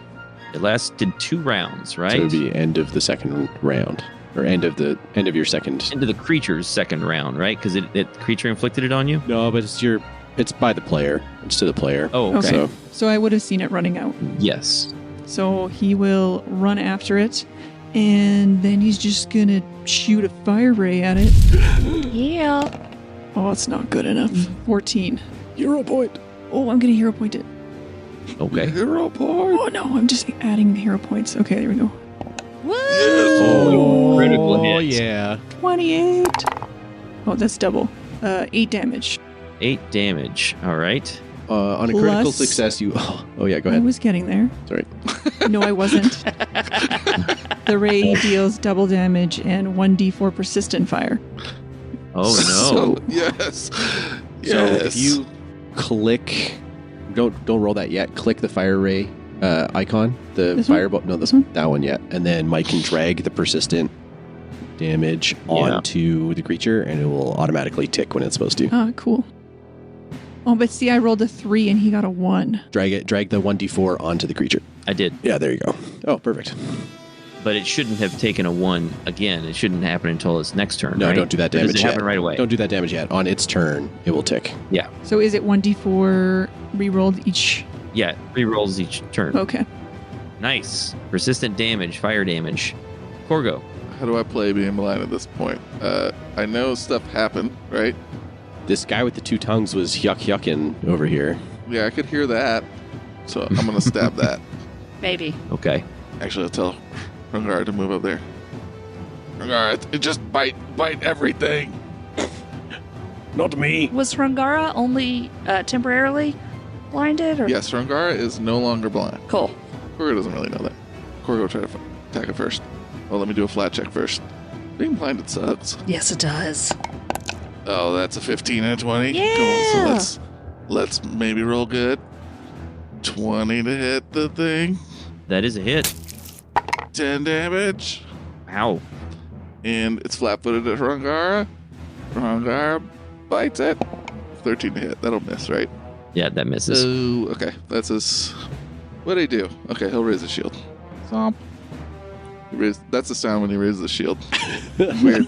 It lasted 2 rounds, right? So it would be end of the second round. Or end of your second. Into the creature's second round, right? Because the creature inflicted it on you? No, but it's by the player. It's to the player. Oh, okay. Okay. So I would have seen it running out. Yes. So he will run after it, and then he's just gonna shoot a fire ray at it. Yeah. Oh, it's not good enough. 14. Hero point. Oh, I'm gonna hero point it. Okay. Hero point. Oh no, I'm just adding the hero points. Okay, there we go. Woo! Oh, critical hit. Oh, yeah. 28. Oh, that's double. 8 damage. 8 damage. All right. On a critical Plus- success, you... Oh, yeah, go I ahead. was getting there. Sorry. No, I wasn't. The ray deals double damage and 1d4 persistent fire. Oh, no. Yes. So if you click... Don't roll that yet. Click the fire ray icon. The This one? fireball... No, This one? that one yet. And then Mike can drag the persistent damage onto the creature, and it will automatically tick when it's supposed to. Ah, cool. Oh, but see, I rolled a 3 and he got a 1. Drag the 1d4 onto the creature. I did. Yeah, there you go. Oh, perfect. But it shouldn't have taken a 1 again. It shouldn't happen until its next turn, No, right? don't do that Or damage does it yet. happen right away? Don't do that damage yet. On its turn, it will tick. Yeah. So is it 1d4 rerolled each? Yeah. 3 rolls each turn. Okay. Nice. Persistent damage, fire damage. Korgo. How do I play being blind at this point? I know stuff happened, right? This guy with the 2 tongues was yucking over here. Yeah, I could hear that. So I'm going to stab that. Maybe. Okay. Actually, I'll tell Rungar to move up there. Rungar, it just bite everything. Not me. Was Rungara only temporarily blinded? Or? Yes, Rungar is no longer blind. Cool. Korgo doesn't really know that. Korgo try to attack it first. Oh, let me do a flat check first. Being blinded sucks. Yes, it does. Oh, that's a 15 and a 20. Yeah. Cool. So let's maybe roll good. 20 to hit the thing. That is a hit. 10 damage. Ow. And it's flat-footed at Rangara. Rangara bites it. 13 to hit. That'll miss, right? Yeah, that misses. Oh, okay. That's his... What'd he do? Okay, he'll raise his shield. Thomp. That's the sound when he raises the shield. Weird.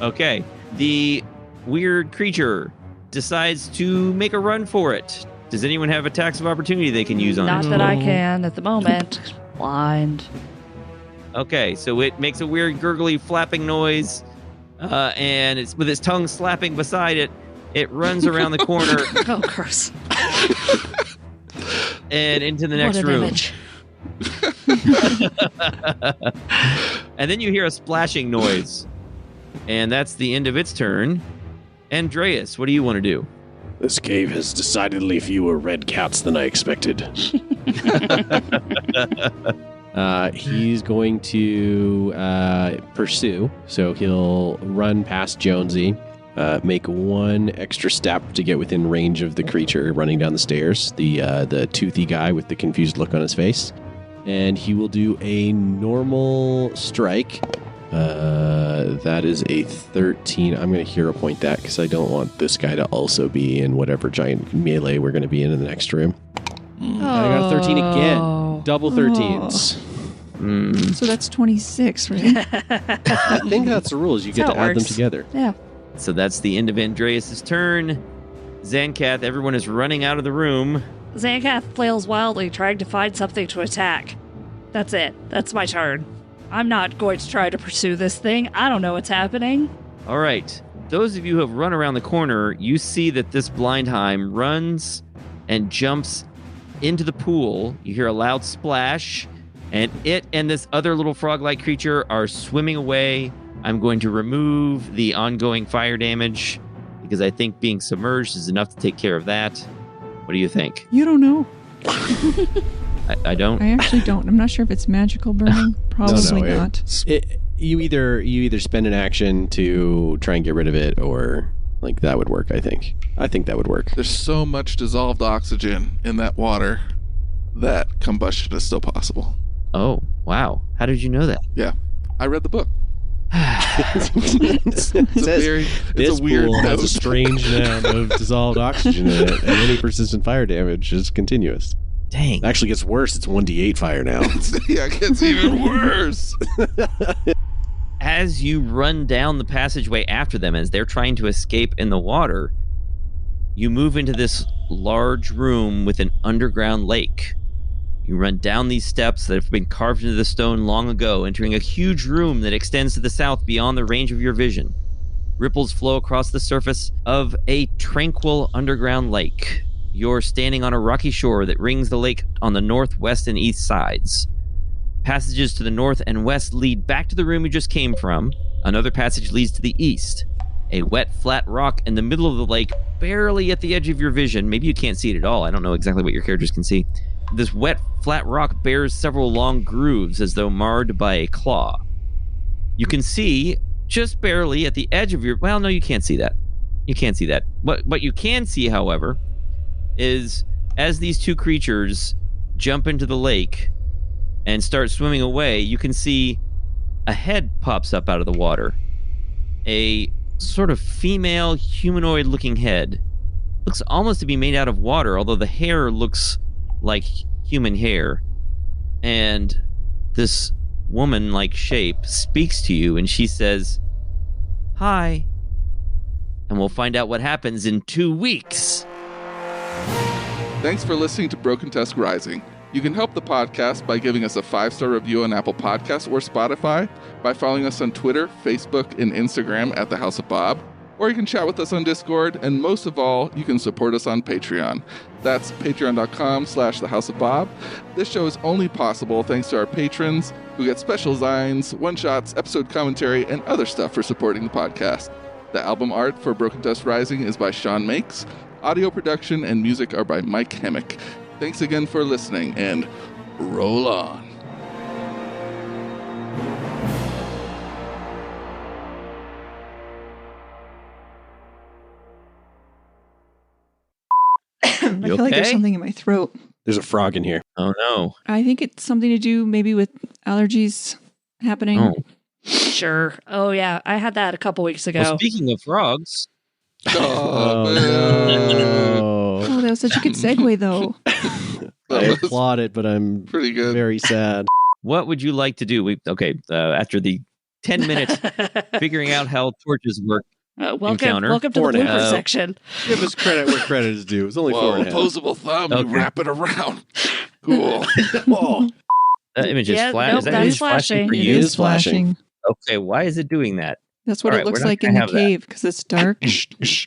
Okay. The weird creature decides to make a run for it. Does anyone have attacks of opportunity they can use on Not it? that I can at the moment. Blind. Okay, so it makes a weird gurgly flapping noise, and it's with its tongue slapping beside it. It runs around the corner Oh, gross. and into the next What an room. image. And then you hear a splashing noise, and that's the end of its turn. Andreas, what do you want to do? This cave has decidedly fewer red cats than I expected. He's going to pursue, so he'll run past Jonesy, make one extra step to get within range of the creature running down the stairs, the toothy guy with the confused look on his face, and he will do a normal strike. That is a 13. I'm going to hero point that because I don't want this guy to also be in whatever giant melee we're going to be in the next room. I got a 13 again. Double 13s. So that's 26, right? I think that's the rules. You get That's to how it add them works. together. Yeah. So that's the end of Andreas' turn. Xankath, everyone is running out of the room. Xankath flails wildly, trying to find something to attack. That's it. That's my turn. I'm not going to try to pursue this thing. I don't know what's happening. All right. Those of you who have run around the corner, you see that this Blindheim runs and jumps into the pool. You hear a loud splash, and it and this other little frog-like creature are swimming away. I'm going to remove the ongoing fire damage because I think being submerged is enough to take care of that. What do you think? You don't know. I don't? I actually don't. I'm not sure if it's magical burning. Probably No, not. You either spend an action to try and get rid of it, or like that would work. I think that would work. There's so much dissolved oxygen in that water that combustion is still possible. Oh, wow. How did you know that? Yeah. I read the book. It's It's a weird pool has note. a strange amount of dissolved oxygen in it, and any persistent fire damage is continuous. Dang. It actually gets worse. It's 1d8 fire now. Yeah, it gets even worse. As you run down the passageway after them, as they're trying to escape in the water, you move into this large room with an underground lake. You run down these steps that have been carved into the stone long ago, entering a huge room that extends to the south beyond the range of your vision. Ripples flow across the surface of a tranquil underground lake. You're standing on a rocky shore that rings the lake on the north, west, and east sides. Passages to the north and west lead back to the room you just came from. Another passage leads to the east. A wet, flat rock in the middle of the lake, barely at the edge of your vision. Maybe you can't see it at all. I don't know exactly what your characters can see. This wet, flat rock bears several long grooves as though marred by a claw. You can see, just barely at the edge of your... Well, no, you can't see that. You can't see that. What you can see, however, is as these two creatures jump into the lake and start swimming away, you can see a head pops up out of the water. A sort of female humanoid-looking head. Looks almost to be made out of water, although the hair looks like human hair. And this woman-like shape speaks to you, and she says, "Hi." And we'll find out what happens in 2 weeks. Thanks for listening to Broken Tusk Rising. You can help the podcast by giving us a 5-star review on Apple Podcasts or Spotify, by following us on Twitter, Facebook, and Instagram at The House of Bob, or you can chat with us on Discord, and most of all, you can support us on Patreon. That's patreon.com/thehouseofbob. This show is only possible thanks to our patrons, who get special designs, one-shots, episode commentary, and other stuff for supporting the podcast. The album art for Broken Tusk Rising is by Shaun Makes. Audio production and music are by Mike Hammock. Thanks again for listening, and roll on. I feel like there's something in my throat. There's a frog in here. Oh, no. I think it's something to do maybe with allergies happening. Oh. Sure. Oh, yeah. I had that a couple weeks ago. Well, speaking of frogs. Oh, man. Oh, that was such a good segue, though. I applaud it, but I'm Pretty good. very sad. What would you like to do? After the 10 minutes figuring out how torches work Welcome to the 4.5. blooper section. Give us credit where credit is due. It's only 4.5. Opposable thumb. Okay. You wrap it around. Cool. Whoa. That image is Yeah, flat. nope, Is that that image is flashing. for It you? is flashing. Okay, why is it doing that? That's what All it right, looks we're not like gonna in the have that. cave because it's dark.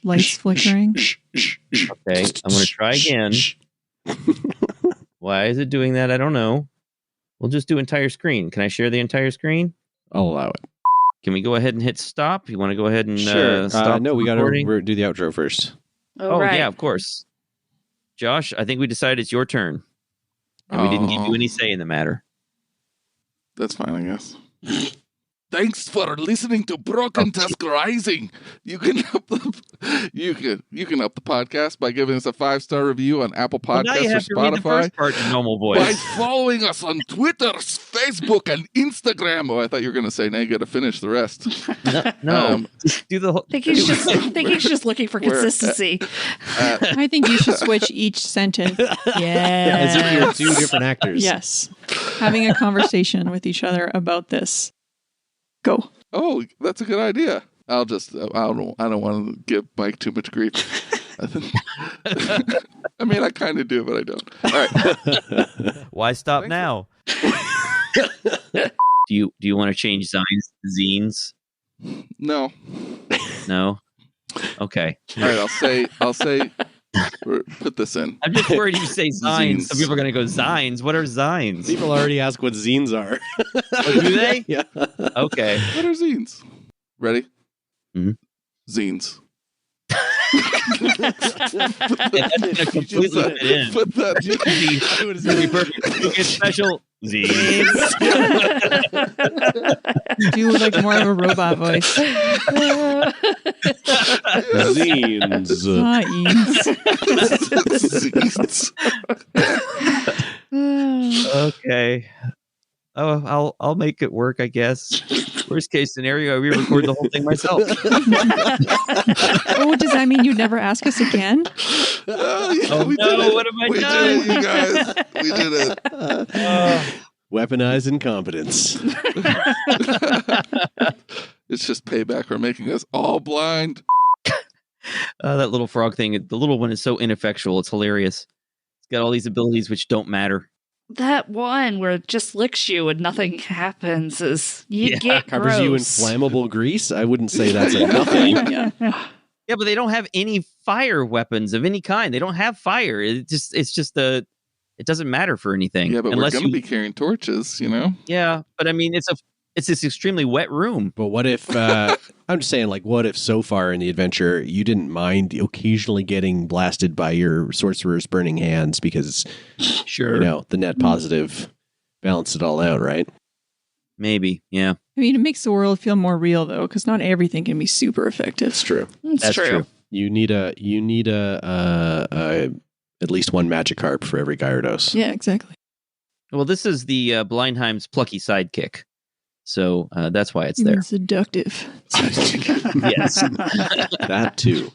Lights flickering. Okay, I'm going to try again. Why is it doing that? I don't know. We'll just do entire screen. Can I share the entire screen? I'll allow it. Can we go ahead and hit stop? You want to go ahead and Sure. stop? No, we got to recording? do the outro first. Oh, right. yeah, of course. Josh, I think we decided it's your turn. And we didn't give you any say in the matter. That's fine, I guess. Thanks for listening to Broken Tusk Rising. You can up the podcast by giving us a 5-star review on Apple Well, now Podcasts you or have to read the Spotify. first part in normal By voice. following us on Twitter, Facebook, and Instagram. Oh, I thought you were going to say, now you got to finish the rest. No, just do the whole... I think he's just looking for We're- consistency. I think you should switch each sentence. As if you're two different actors. Yes. Having a conversation with each other about this. Go. Oh, that's a good idea. I don't want to give Mike too much grief. I mean, I kind of do, but I don't. All right. Why stop Thanks now? Do you want to change signs to zines? No. No? Okay. All right. I'll say. Put this in. I'm just worried you say zines. Zines. Some people are going to go zines. What are zines? People already ask what zines are. Oh, do they? Yeah. Okay. What are zines? Ready? Mhm. Zines. That's going to completely fit in. Put that. It's going to be perfect. You get special zines. Do like more of a robot voice. Zines. Zines. Okay. Oh, I'll make it work, I guess. Worst case scenario, I re-record the whole thing myself. Oh, does that mean you'd never ask us again? Oh, we no, did it. what have I We done? did it, you guys. We did it. Weaponized incompetence. It's just payback for making us all blind. That little frog thing, the little one is so ineffectual. It's hilarious. It's got all these abilities which don't matter. That one where it just licks you and nothing happens is you get Covers you in gross. flammable grease? I wouldn't say that's a nothing. Yeah. Yeah, but they don't have any fire weapons of any kind. They don't have fire. It doesn't matter for anything. Yeah, but unless we're going to be carrying torches, you know? Yeah, but I mean, it's this extremely wet room. But what if, I'm just saying, like, what if so far in the adventure you didn't mind occasionally getting blasted by your sorcerer's burning hands because, Sure. you know, the net positive balanced it all out, right? Maybe, yeah. I mean, it makes the world feel more real, though, because not everything can be super effective. It's true. It's That's true. true. You need at least one magic harp for every Gyarados. Yeah, exactly. Well, this is the Blindheim's plucky sidekick. So that's why it's You mean there. seductive. Yes. That too.